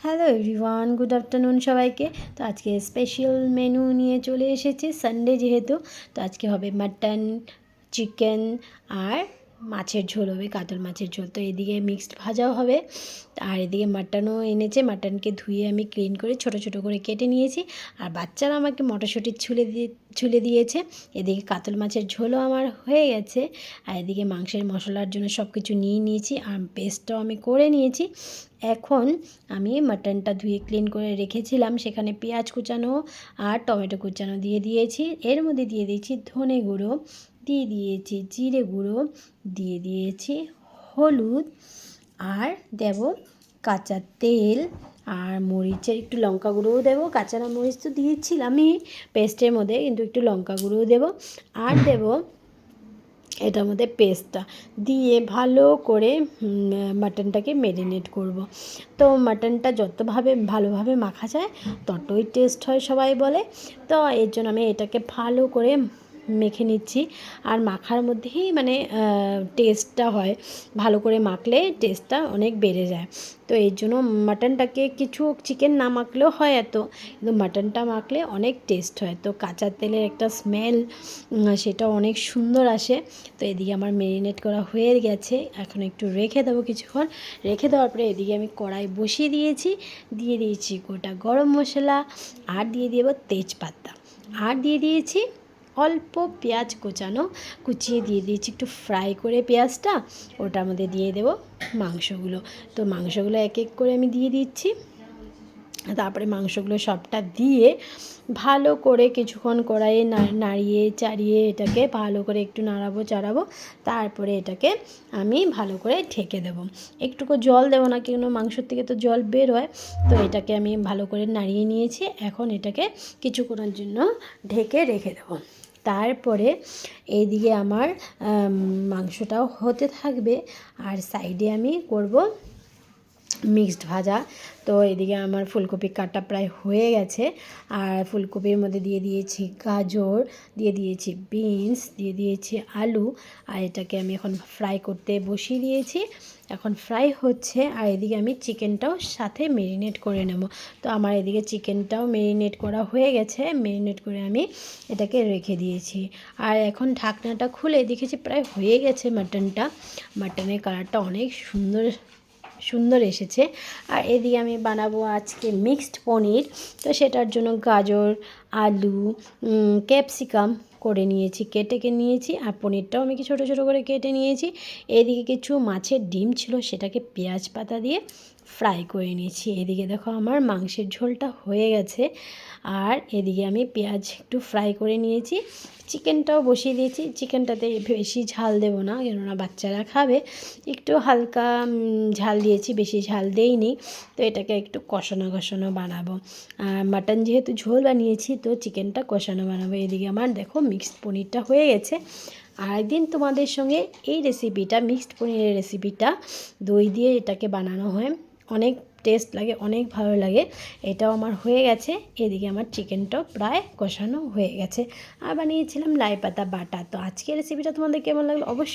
Hello everyone, good afternoon সবাইকে। তো আজকে স্পেশাল মেনু নিয়ে চলে এসেছি, সানডে যেহেতু। তো আজকে হবে মাটন, চিকেন আর মাছের ঝোল হবে, কাতল মাছের ঝোল। তো এদিকে মিক্সড ভাজাও হবে, আর এদিকে মাটনও এনেছে। মাটনকে ধুয়ে আমি ক্লিন করে ছোটো ছোটো করে কেটে নিয়েছি, আর বাচ্চারা আমাকে মটরশুঁটি ছুলে দিয়েছে। এদিকে কাতল মাছের ঝোলও আমার হয়ে গেছে, আর এদিকে মাংসের মশলার জন্য সব কিছু নিয়ে নিয়েছি, আর পেস্টটাও আমি করে নিয়েছি। এখন আমি মাটনটা ধুয়ে ক্লিন করে রেখেছিলাম, সেখানে পেঁয়াজ কুচানো আর টমেটো কুচানো দিয়ে দিয়েছি। এর মধ্যে দিয়ে দিয়েছি ধনে গুঁড়ো, দিয়ে দিয়েছি জিরে গুঁড়ো, দিয়ে দিয়েছি হলুদ, আর দেব কাঁচা তেল, আর মরিচের একটু লঙ্কা গুঁড়োও দেবো। কাঁচা মরিচ তো দিয়েছিলামই পেস্টের মধ্যে, কিন্তু একটু লঙ্কা গুঁড়োও দেবো, আর দেবো এটার মধ্যে পেস্টটা দিয়ে ভালো করে মাটনটাকে ম্যারিনেট করব। তো মাটনটা ভালোভাবে মাখা যায় ততই টেস্ট হয় সবাই বলে। তো এর জন্য আমি এটাকে ভালো করে মেখে নিচ্ছি, আর মাখার মধ্যেই টেস্টটা হয়। ভালো করে মাখলে টেস্টটা অনেক বেড়ে যায়। তো এর জন্য মাটনটাকে কিছু চিকেন না মাখলেও হয় কিন্তু মাটনটা মাখলে অনেক টেস্ট হয়। তো কাঁচা তেলের একটা স্মেল সেটা অনেক সুন্দর আসে। তো এদিকে আমার ম্যারিনেট করা হয়ে গেছে, এখন একটু রেখে দেবো কিছুক্ষণ। রেখে দেওয়ার পরে এদিকে আমি কড়াই বসিয়ে দিয়েছি গোটা গরম মশলা, আর দিয়ে দেবো তেজপাতা, আর দিয়ে দিয়েছি অল্প পেঁয়াজ কুচিয়ে দিয়ে দিয়েছি একটু ফ্রাই করে পেঁয়াজটা। ওটার মধ্যে দিয়ে দেবো মাংসগুলো। তো মাংসগুলো এক এক করে আমি দিয়ে দিচ্ছি। তারপরে মাংসগুলো সবটা দিয়ে ভালো করে কিছুক্ষণ কড়াইয়ে নাড়িয়ে চাড়িয়ে এটাকে ভালো করে একটু নাড়াবো চাড়াবো। তারপরে এটাকে আমি ভালো করে ঢেকে দেবো। একটুকু জল দেবো না, কেন মাংসর থেকে তো জল বের হয়। তো এটাকে আমি ভালো করে নাড়িয়ে নিয়েছি, এখন এটাকে কিছুক্ষণের জন্য ঢেকে রেখে দেবো। তারপরে এইদিকে আমার মাংসটাও হতে থাকবে, আর সাইডে আমি করব মিক্সড ভাজা। তো এদিকে আমার ফুলকপি কাটা প্রায় হয়ে গেছে, আর ফুলকপির মধ্যে দিয়ে দিয়েছি গাজর, দিয়ে দিয়েছি বিনস, দিয়ে দিয়েছি আলু, আর এটাকে আমি এখন ফ্রাই করতে বসিয়ে দিয়েছি। এখন ফ্রাই হচ্ছে, আর এদিকে আমি চিকেনটাও সাথে ম্যারিনেট করে নেব। তো আমার এদিকে চিকেনটাও ম্যারিনেট করা হয়ে গেছে, ম্যারিনেট করে আমি এটাকে রেখে দিয়েছি। আর এখন ঢাকনাটা খুলে দেখেছি প্রায় হয়ে গেছে মাটনের কালারটা অনেক সুন্দর এসেছে। আর এদিকে আমি বানাবো আজকে মিক্সড পনির। তো সেটার জন্য গাজর, আলু, ক্যাপসিকাম কেটে নিয়েছি, আর পনিরটাও আমি ছোটো ছোটো করে কেটে নিয়েছি। এদিকে কিছু মাছের ডিম ছিল, সেটাকে পেঁয়াজ পাতা দিয়ে ফ্রাই করে নিয়েছি। এদিকে দেখো আমার মাংসের ঝোলটা হয়ে গেছে, আর এদিকে আমি পেঁয়াজ একটু ফ্রাই করে নিয়েছি। চিকেনটাও বসিয়ে দিয়েছি। চিকেনটাতে বেশি ঝাল দেবো না, কেননা বাচ্চারা খাবে। একটু হালকা ঝাল দিয়েছি, বেশি ঝাল দেইনি। তো এটাকে একটু কষানো বানাবো। মাটন যেহেতু ঝোল বানিয়েছি, তো চিকেনটা কষানো বানাবো। এদিকে আমার দেখো মিক্সড পনিরটা হয়ে গেছে। আর একদিন তোমাদের সঙ্গে এই রেসিপিটা, মিক্সড পনিরের রেসিপিটা, দই দিয়ে এটাকে বানানো হয়, অনেক টেস্ট লাগে, অনেক ভালো লাগে। এটাও আমার হয়ে গেছে। এদিকে আমার চিকেনটাও প্রায় কষানো হয়ে গেছে, আর বানিয়েছিলাম লাই পাতা বাটা। তো আজকের রেসিপিটা তোমাদের কেমন লাগলো অবশ্যই